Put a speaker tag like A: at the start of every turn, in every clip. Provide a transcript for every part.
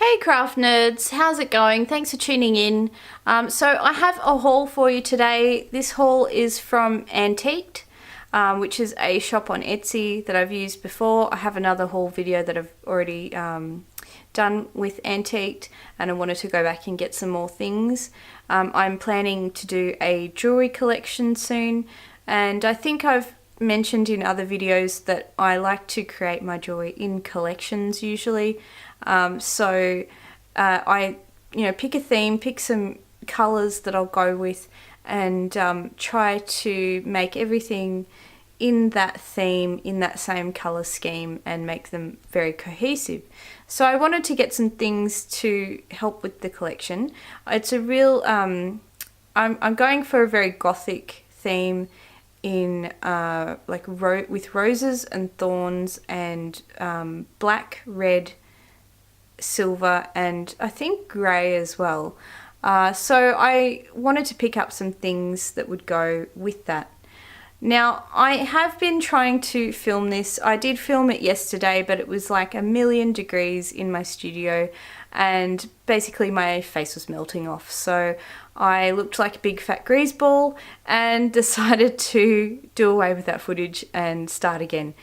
A: Hey craft nerds, how's it going? Thanks for tuning in. So I have a haul for you today. This haul is from Antiqued, which is a shop on Etsy that I've used before. I have another haul video that I've already done with Antiqued, and I wanted to go back and get some more things. I'm planning to do a jewelry collection soon, and I think I've mentioned in other videos that I like to create my jewelry in collections usually. I pick a theme, pick some colours that I'll go with, and try to make everything in that theme, in that same colour scheme, and make them very cohesive. So I wanted to get some things to help with the collection. It's a real, I'm going for a very gothic theme in with roses and thorns and black, red, silver, and I think grey as well. So I wanted to pick up some things that would go with that. Now, I have been trying to film this. I did film it yesterday, but it was like 1,000,000 degrees in my studio, and basically my face was melting off. So I looked like a big fat greaseball and decided to do away with that footage and start again.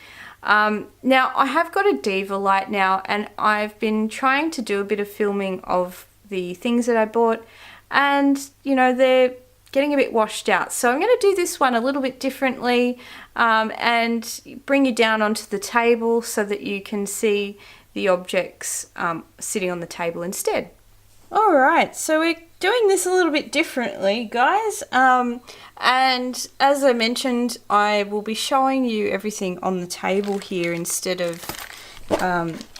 A: Now, I have got a Diva light now, and I've been trying to do a bit of filming of the things that I bought, and they're getting a bit washed out. So I'm going to do this one a little bit differently, and bring you down onto the table so that you can see the objects sitting on the table instead. Alright, so we're doing this a little bit differently, guys, and as I mentioned, I will be showing you everything on the table here instead of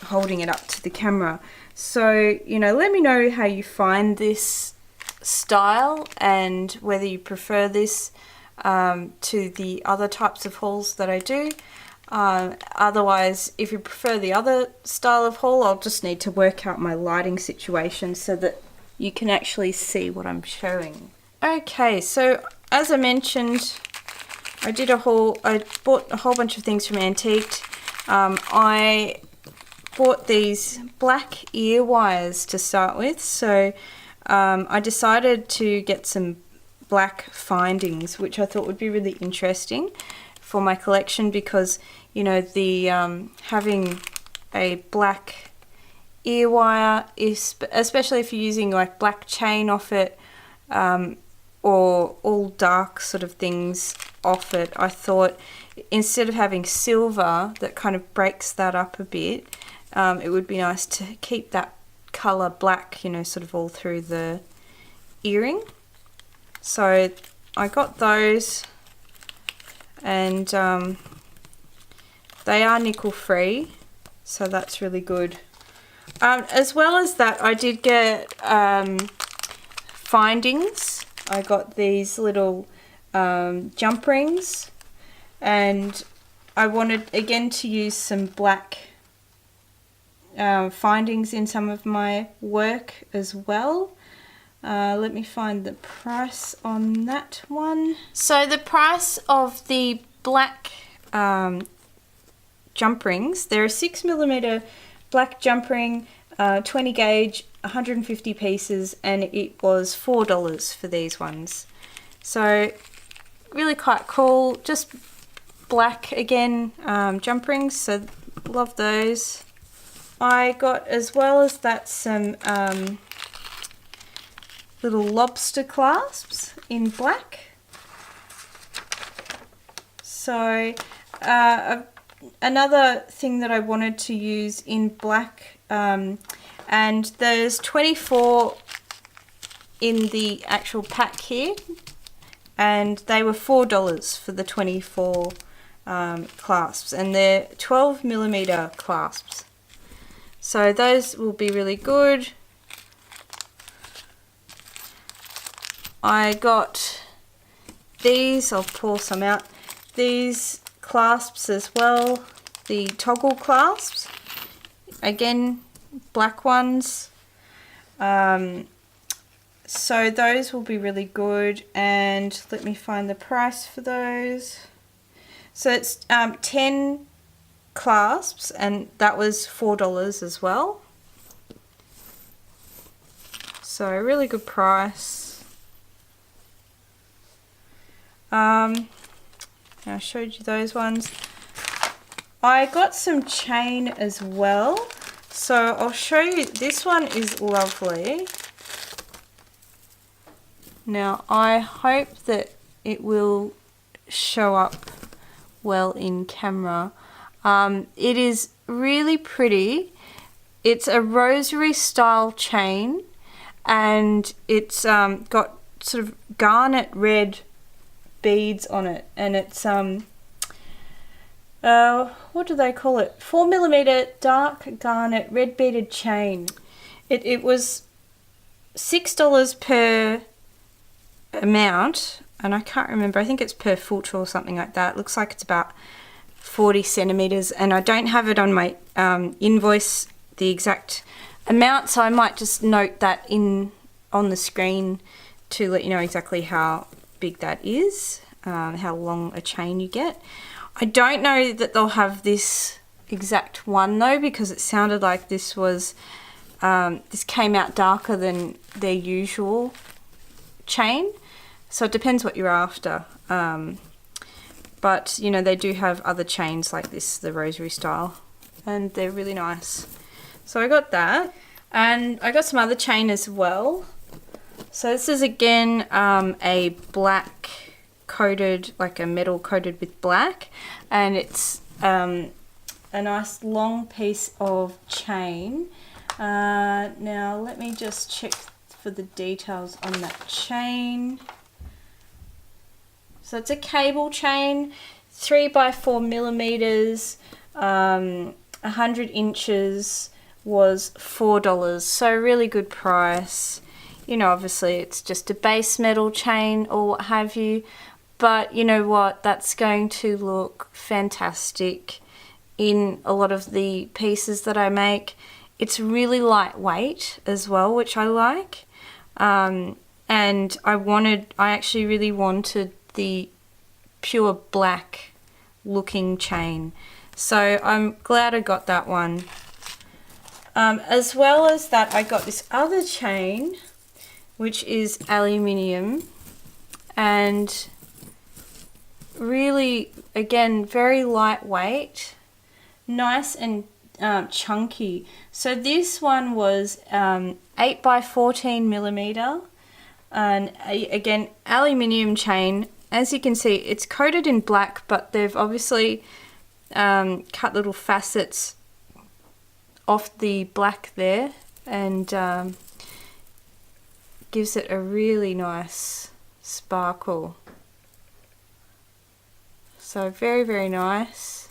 A: holding it up to the camera. So, let me know how you find this style and whether you prefer this to the other types of hauls that I do. Otherwise, if you prefer the other style of haul, I'll just need to work out my lighting situation so that you can actually see what I'm showing. Okay, so as I mentioned, I did a haul. I bought a whole bunch of things from Antiqued. I bought these black ear wires to start with, so I decided to get some black findings, which I thought would be really interesting for my collection, because the having a black ear wire is, especially if you're using like black chain off it, or all dark sort of things off it, I thought instead of having silver that kind of breaks that up a bit, it would be nice to keep that colour black, sort of all through the earring. So I got those, and they are nickel free, so that's really good. As well as that, I did get findings. I got these little jump rings, and I wanted again to use some black findings in some of my work as well. Let me find the price on that one. So the price of the black jump rings, they're a 6mm black jump ring, 20 gauge, 150 pieces, and it was $4 for these ones. So really quite cool, just black again jump rings, so love those. I got, as well as that, some little lobster clasps in black. So another thing that I wanted to use in black, and there's 24 in the actual pack here, and they were $4 for the 24 clasps, and they're 12mm clasps. So those will be really good. I got these, I'll pour some out, these clasps as well, the toggle clasps, again black ones. So those will be really good, and let me find the price for those. So it's 10 clasps, and that was $4 as well. So really good price. I showed you those ones. I got some chain as well. So I'll show you, this one is lovely. Now I hope that it will show up well in camera. It is really pretty. It's a rosary style chain, and it's got sort of garnet red beads on it, and it's what do they call it? 4mm dark garnet red beaded chain. It was $6 per amount, and I can't remember, I think it's per foot or something like that. It looks like it's about 40 centimeters, and I don't have it on my invoice, the exact amount, so I might just note that in on the screen to let you know exactly how big that is, how long a chain you get. I don't know that they'll have this exact one though, because it sounded like this was this came out darker than their usual chain, so it depends what you're after. But you know, they do have other chains like this, the rosary style, and they're really nice. So I got that, and I got some other chain as well. So this is again a black coated, like a metal coated with black, and it's a nice long piece of chain. Now let me just check for the details on that chain. So it's a cable chain, 3 by 4 millimeters, 100 inches, was $4, so really good price. You know, obviously it's just a base metal chain or what have you, but you know what, that's going to look fantastic in a lot of the pieces that I make. It's really lightweight as well, which I like, and I actually really wanted the pure black looking chain, so I'm glad I got that one. As well as that, I got this other chain, which is aluminium, and really, again, very lightweight, nice and chunky. So this one was 8 by 14 millimeter, and again, aluminium chain. As you can see, it's coated in black, but they've obviously cut little facets off the black there, and gives it a really nice sparkle. So very, very nice.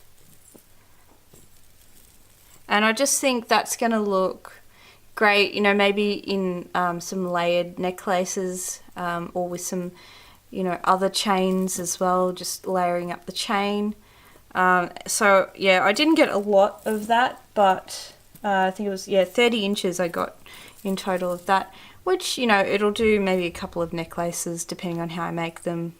A: And I just think that's going to look great, you know, maybe in some layered necklaces, or with some, you know, other chains as well, just layering up the chain. So yeah, I didn't get a lot of that, but I think it was, yeah, 30 inches I got in total of that, which, you know, it'll do maybe a couple of necklaces depending on how I make them.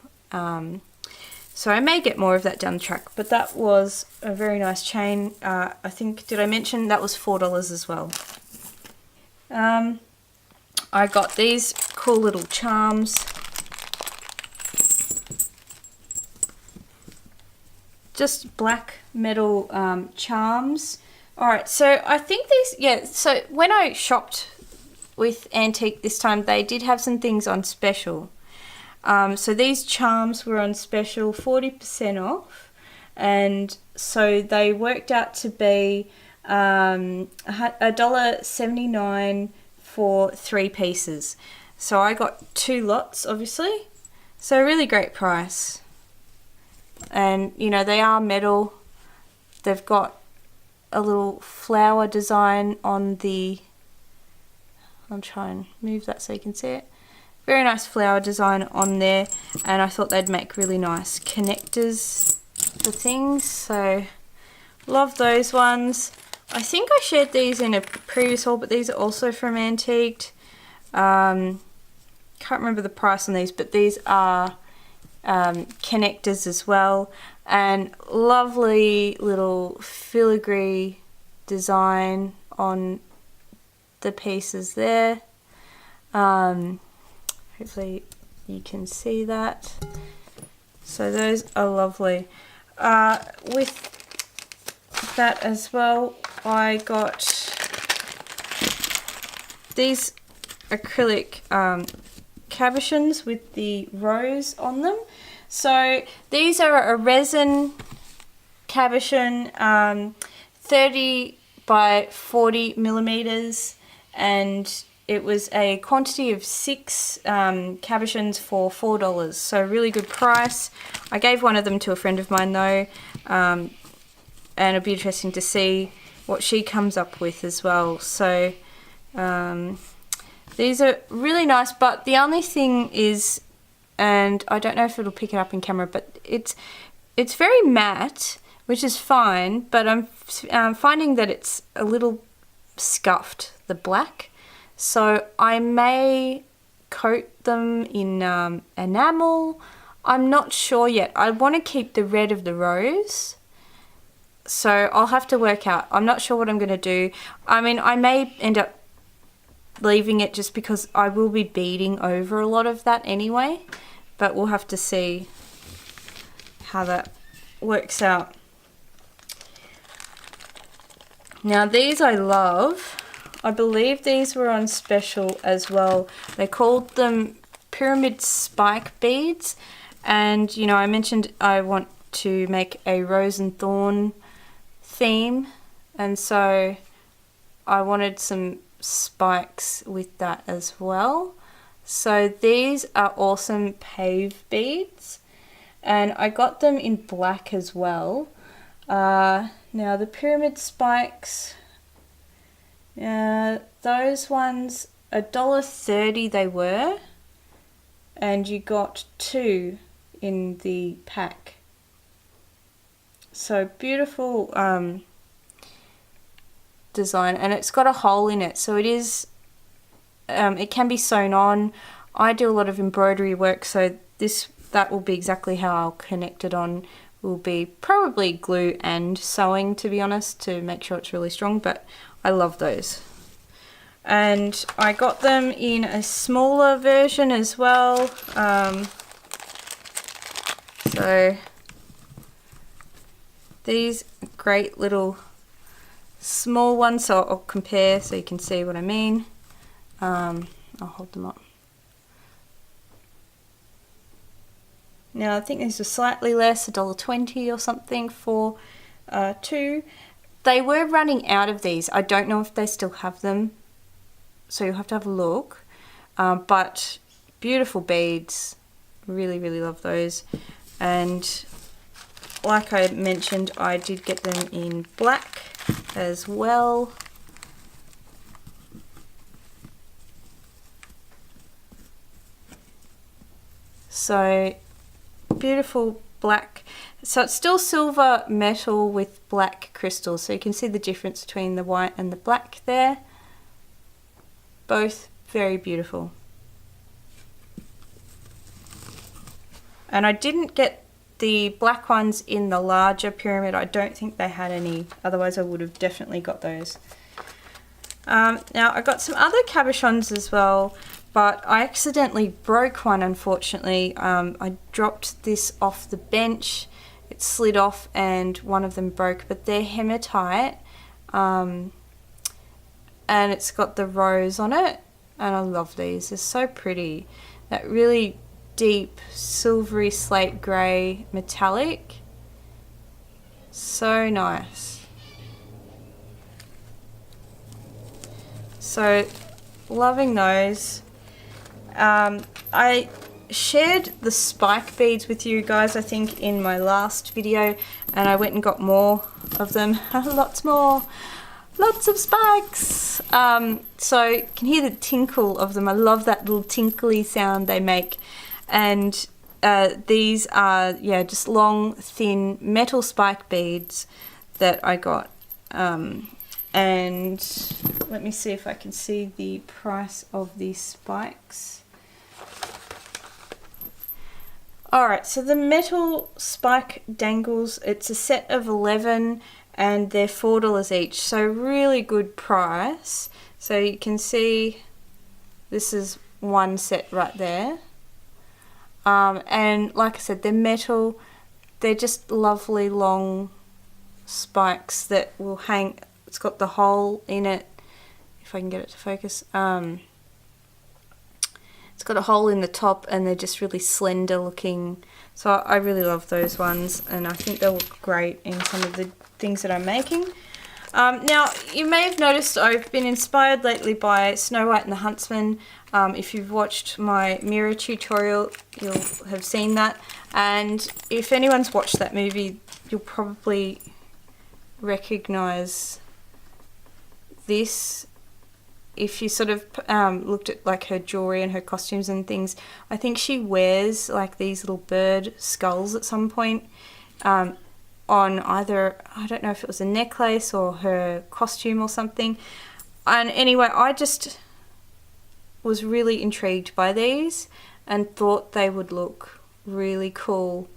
A: So I may get more of that down the track, but that was a very nice chain. I think, did I mention that was $4 as well? I got these cool little charms. Just black metal charms. Alright, so I think these, yeah, so when I shopped with Antique this time, they did have some things on special. So these charms were on special, 40% off, and so they worked out to be $1.79 for 3 pieces. So I got 2 lots, obviously, so a really great price. And you know, they are metal. They've got a little flower design on the, I'll try and move that so you can see it. Very nice flower design on there, and I thought they'd make really nice connectors for things, so love those ones. I think I shared these in a previous haul, but these are also from Antiqued. Can't remember the price on these, but these are connectors as well, and lovely little filigree design on the pieces there. Hopefully you can see that. So those are lovely. With that as well, I got these acrylic cabochons with the rose on them. So these are a resin cabochon, 30 by 40 millimeters, and it was a quantity of 6 cabochons for $4, so really good price. I gave one of them to a friend of mine though, and it'll be interesting to see what she comes up with as well. So these are really nice, but the only thing is, and I don't know if it'll pick it up in camera, but it's very matte, which is fine, but I'm finding that it's a little scuffed, the black. So I may coat them in enamel. I'm not sure yet. I want to keep the red of the rose, so I'll have to work out. I'm not sure what I'm going to do. I mean, I may end up leaving it just because I will be beading over a lot of that anyway, but we'll have to see how that works out. Now these I love. I believe these were on special as well. They called them pyramid spike beads, and you know, I mentioned I want to make a rose and thorn theme, and so I wanted some spikes with that as well. So these are awesome pave beads, and I got them in black as well. Now the pyramid spikes, those ones, $1.30 they were, and you got 2 in the pack. So beautiful design, and it's got a hole in it, so it is it can be sewn on. I do a lot of embroidery work, so that will be exactly how I'll connect it on. Will be probably glue and sewing, to be honest, to make sure it's really strong, but I love those. And I got them in a smaller version as well. So these great little small ones, so I'll compare so you can see what I mean. I'll hold them up. Now I think these are slightly less, $1.20 or something for 2. They were running out of these. I don't know if they still have them, so you'll have to have a look. But beautiful beads, really, really love those. And like I mentioned, I did get them in black as well. So beautiful black. So it's still silver metal with black crystals, so you can see the difference between the white and the black there. Both very beautiful. And I didn't get the black ones in the larger pyramid. I don't think they had any, otherwise I would have definitely got those. Now I got some other cabochons as well, but I accidentally broke one, unfortunately. I dropped this off the bench, it slid off and one of them broke, but they're hematite, and it's got the rose on it, and I love these. They're so pretty. That really deep silvery slate grey metallic, so nice. So loving those. I shared the spike beads with you guys, I think, in my last video, and I went and got more of them. Lots more, lots of spikes. So you can hear the tinkle of them. I love that little tinkly sound they make. And these are, yeah, just long, thin metal spike beads that I got. And let me see if I can see the price of these spikes. Alright, so the metal spike dangles, it's a set of 11 and they're $4 each, so really good price. So you can see This is one set right there. And like I said, they're metal. They're just lovely long spikes that will hang. It's got the hole in it, if I can get it to focus. It's got a hole in the top, and they're just really slender looking. So I really love those ones, and I think they'll look great in some of the things that I'm making. Now, you may have noticed I've been inspired lately by Snow White and the Huntsman. If you've watched my mirror tutorial, you'll have seen that. And if anyone's watched that movie, you'll probably recognize this. If you sort of looked at like her jewelry and her costumes and things, I think she wears like these little bird skulls at some point on either, I don't know if it was a necklace or her costume or something. And anyway, I just was really intrigued by these and thought they would look really cool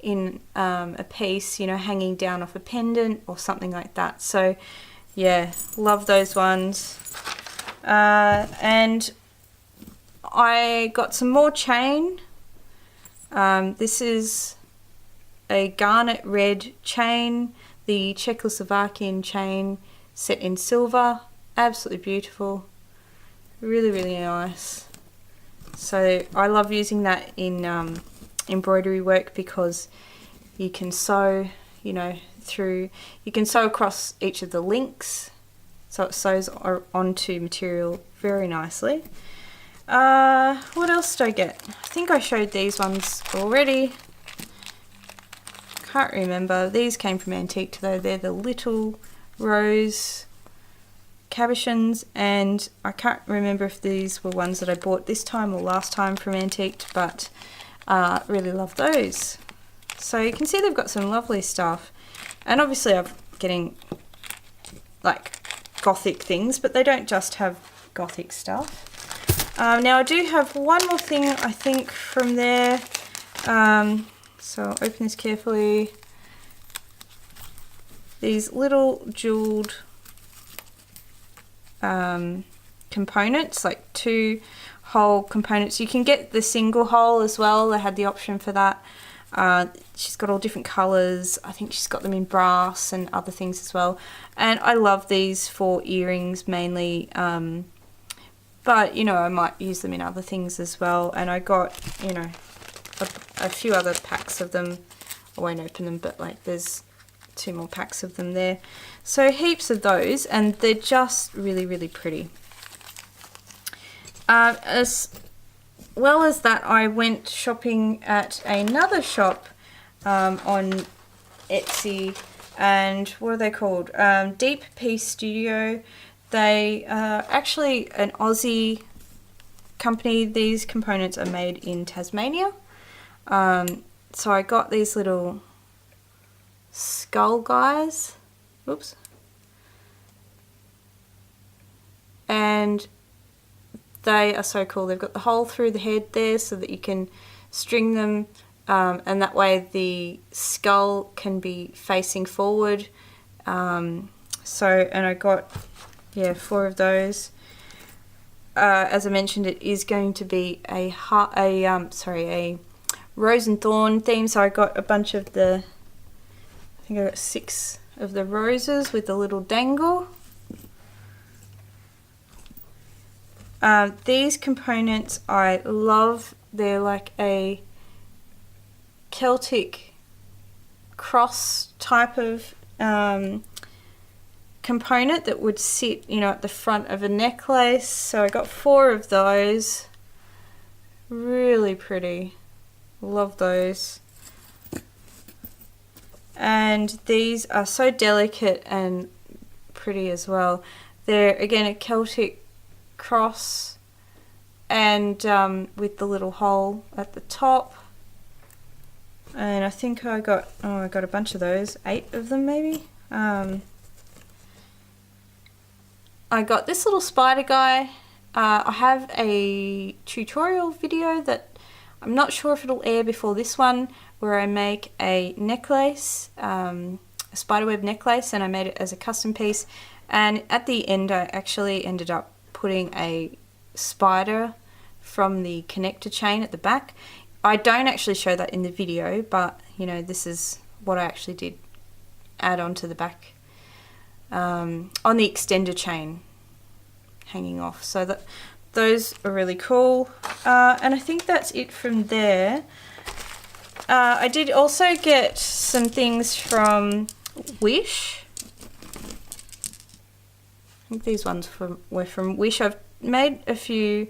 A: in a piece, you know, hanging down off a pendant or something like that. So yeah, love those ones. And I got some more chain. This is a garnet red chain, the Czechoslovakian chain set in silver. Absolutely beautiful. Really, really nice. So I love using that in embroidery work because you can sew, you know, you can sew across each of the links, so it sews onto material very nicely. What else did I get? I think I showed these ones already. Can't remember. These came from Antique though. They're the little rose cabochons, and I can't remember if these were ones that I bought this time or last time from Antique, but really love those. So you can see they've got some lovely stuff, and obviously I'm getting like gothic things, but they don't just have gothic stuff. Now I do have one more thing I think from there, so I'll open this carefully. These little jeweled components, like 2 hole components. You can get the single hole as well. They had the option for that. She's got all different colours. I think she's got them in brass and other things as well. And I love these for earrings mainly, but you know, I might use them in other things as well. And I got, you know, a few other packs of them. I won't open them, but like there's 2 more packs of them there. So heaps of those, and they're just really, really pretty. As well as that, I went shopping at another shop on Etsy, and what are they called? Deep Peace Studio. They are actually an Aussie company. These components are made in Tasmania. So I got these little skull guys. Oops. And they are so cool. They've got the hole through the head there so that you can string them, and that way the skull can be facing forward. And I got 4 of those. As I mentioned, it is going to be a rose and thorn theme, so I got a bunch of I think I got 6 of the roses with the little dangle. These components I love. They're like a Celtic cross type of component that would sit, you know, at the front of a necklace. So I got 4 of those. Really pretty. Love those. And these are so delicate and pretty as well. They're again a Celtic cross, and with the little hole at the top. And I think I got a bunch of those, 8 of them maybe. I got this little spider guy. I have a tutorial video that I'm not sure if it'll air before this one, where I make a necklace, a spiderweb necklace, and I made it as a custom piece. And at the end I actually ended up putting a spider from the connector chain at the back. I don't actually show that in the video, but you know, this is what I actually did add onto the back on the extender chain hanging off. So that those are really cool. And I think that's it from there. I did also get some things from Wish. I think these ones were from Wish. I've made a few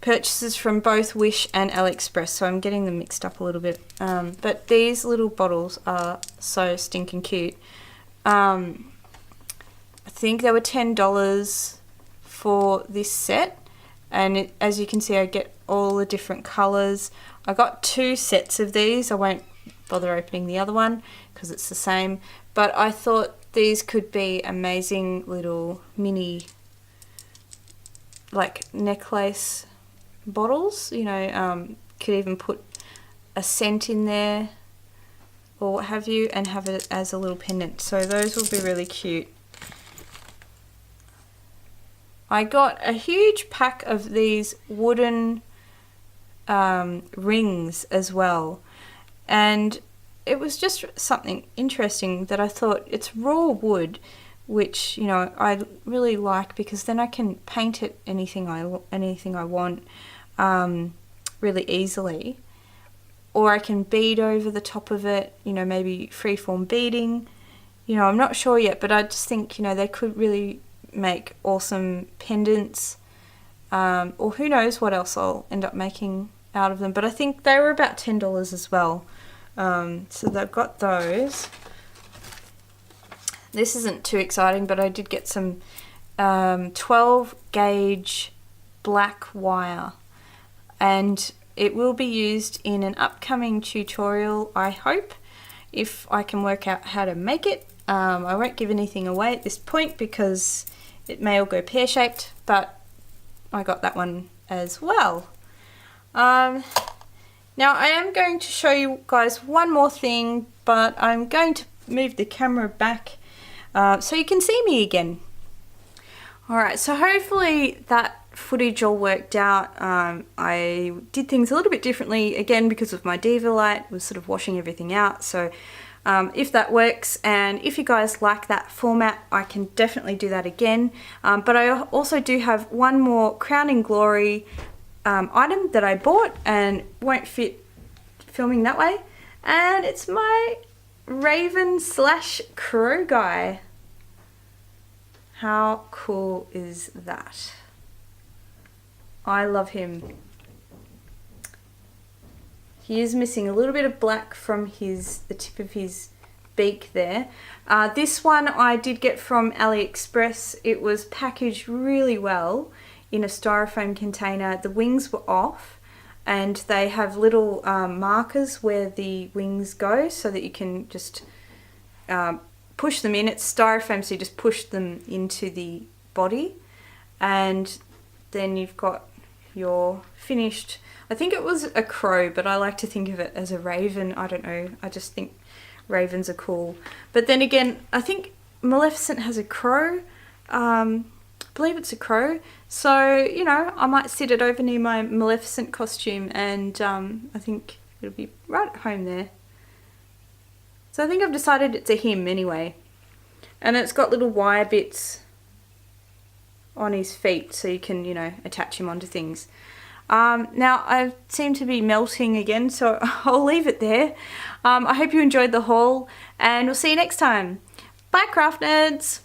A: purchases from both Wish and AliExpress, so I'm getting them mixed up a little bit. But these little bottles are so stinking cute. I think they were $10 for this set, and as you can see, I get all the different colours. I got 2 sets of these. I won't bother opening the other one because it's the same, but I thought these could be amazing little mini like necklace bottles. You know, could even put a scent in there or what have you and have it as a little pendant. So those will be really cute. I got a huge pack of these wooden rings as well, and it was just something interesting that I thought, it's raw wood, which, you know, I really like, because then I can paint it anything I want really easily, or I can bead over the top of it, you know, maybe freeform beading. You know, I'm not sure yet, but I just think, you know, they could really make awesome pendants, or who knows what else I'll end up making out of them. But I think they were about $10 as well. So they've got those. This isn't too exciting, but I did get some 12 gauge black wire, and it will be used in an upcoming tutorial, I hope, if I can work out how to make it. I won't give anything away at this point because it may all go pear-shaped, but I got that one as well. Now I am going to show you guys one more thing, but I'm going to move the camera back so you can see me again. Alright, so hopefully that footage all worked out. I did things a little bit differently, again because of my Diva light, was sort of washing everything out. So if that works, and if you guys like that format, I can definitely do that again. But I also do have one more Crowning Glory item that I bought and won't fit filming that way, and it's my Raven / Crow guy. How cool is that? I love him. He is missing a little bit of black from the tip of his beak there. This one I did get from AliExpress. It was packaged really well in a styrofoam container. The wings were off, and they have little markers where the wings go so that you can just push them in. It's styrofoam, so you just push them into the body, and then you've got your finished, I think it was a crow, but I like to think of it as a raven. I don't know, I just think ravens are cool. But then again, I think Maleficent has a crow. I believe it's a crow. So, you know, I might sit it over near my Maleficent costume, and I think it'll be right at home there. So I think I've decided it's a him anyway. And it's got little wire bits on his feet so you can, you know, attach him onto things. Now I seem to be melting again, so I'll leave it there. I hope you enjoyed the haul, and we'll see you next time. Bye, craft nerds!